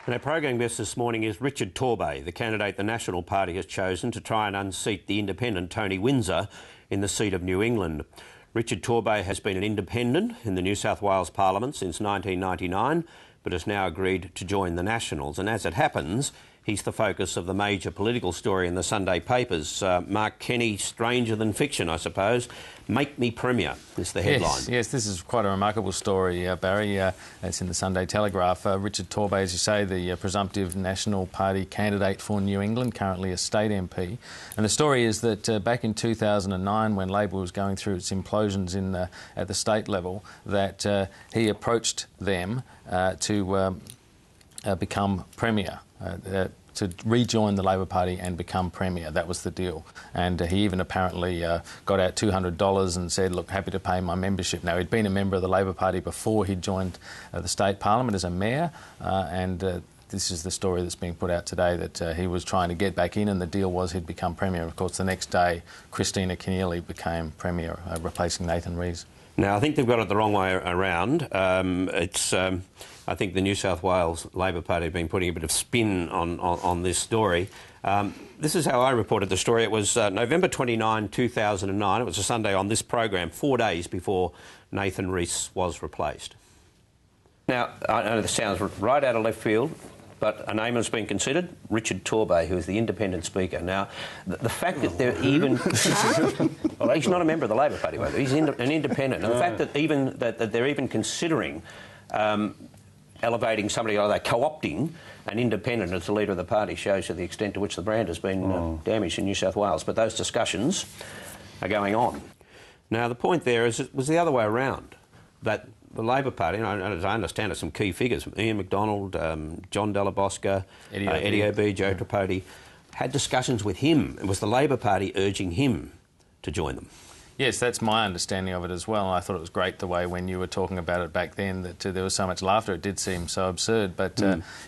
And our programme guest this morning is Richard Torbay, the candidate the National Party has chosen to try and unseat the independent Tony Windsor in the seat of New England. Richard Torbay has been an independent in the New South Wales Parliament since 1999, but has now agreed to join the Nationals. And as it happens, he's the focus of the major political story in the Sunday papers. Mark Kenny, stranger than fiction, I suppose. Make me Premier is the headline. Yes, this is quite a remarkable story, Barry. It's in the Sunday Telegraph. Richard Torbay, as you say, the presumptive National Party candidate for New England, currently a state MP. And the story is that back in 2009, when Labor was going through its implosions at the state level, that he approached them to become Premier. To rejoin the Labor Party and become Premier. That was the deal. And he even apparently got out $200 and said, look, happy to pay my membership. Now, he'd been a member of the Labor Party before he joined the state parliament as a mayor, and this is the story that's being put out today, that he was trying to get back in, and the deal was he'd become Premier. Of course, the next day, Christina Keneally became Premier, replacing Nathan Rees. Now, I think they've got it the wrong way around. I think the New South Wales Labor Party have been putting a bit of spin on this story. This is how I reported the story. It was November 29, 2009. It was a Sunday on this program, 4 days before Nathan Rees was replaced. Now, I know this sounds right out of left field, but a name has been considered, Richard Torbay, who is the independent speaker. Now, the fact that they're even... well, he's not a member of the Labor Party, he's an independent. And the fact that they're even considering elevating somebody, or they're co-opting an independent as the leader of the party, shows you the extent to which the brand has been damaged in New South Wales. But those discussions are going on. Now, the point there is it was the other way around, that the Labor Party, and as I understand it, some key figures, Ian McDonald, John Della Bosca, Eddie O'B, Joe Tripodi, had discussions with him. It was the Labor Party urging him to join them. Yes, that's my understanding of it as well. I thought it was great the way when you were talking about it back then that there was so much laughter. It did seem so absurd. But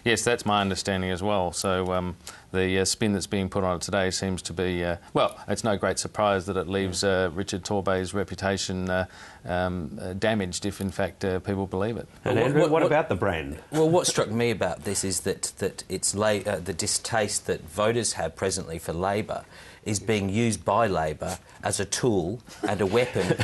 yes, that's my understanding as well. So the spin that's being put on it today seems to be... well, it's no great surprise that it leaves Richard Torbay's reputation damaged if, in fact, people believe it. And Andrew, what about the brand? Well, what struck me about this is that it's the distaste that voters have presently for Labor is being used by Labor as a tool and a weapon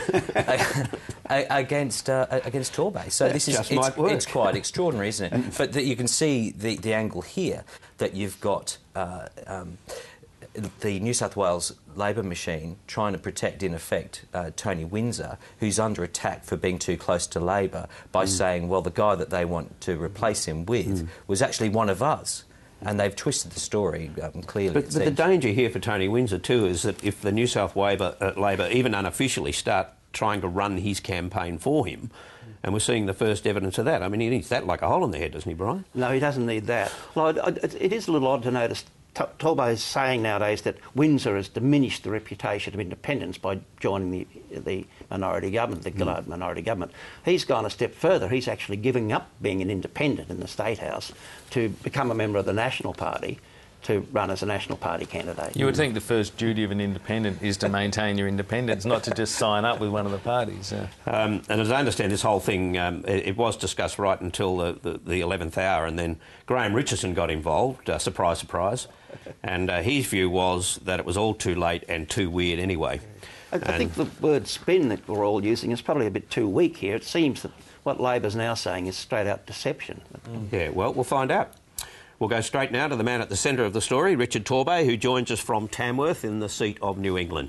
against Torbay. So it's quite extraordinary, isn't it? But you can see the angle here, that you've got the New South Wales Labor machine trying to protect, in effect, Tony Windsor, who's under attack for being too close to Labor, by saying, well, the guy that they want to replace him with was actually one of us. And they've twisted the story clearly. But the danger here for Tony Windsor too is that if the New South Labor even unofficially start trying to run his campaign for him, and we're seeing the first evidence of that. I mean, he needs that like a hole in the head, doesn't he, Brian? No, he doesn't need that. Well, it is a little odd to notice Torbay is saying nowadays that Windsor has diminished the reputation of independence by joining the minority government, the Gillard minority government. He's gone a step further. He's actually giving up being an independent in the State House to become a member of the National Party, to run as a National Party candidate. You would think the first duty of an independent is to maintain your independence, not to just sign up with one of the parties. And as I understand this whole thing, it was discussed right until the 11th hour, and then Graham Richardson got involved, surprise, surprise, and his view was that it was all too late and too weird anyway. I think the word spin that we're all using is probably a bit too weak here. It seems that what Labor's now saying is straight-out deception. Yeah, well, we'll find out. We'll go straight now to the man at the centre of the story, Richard Torbay, who joins us from Tamworth in the seat of New England.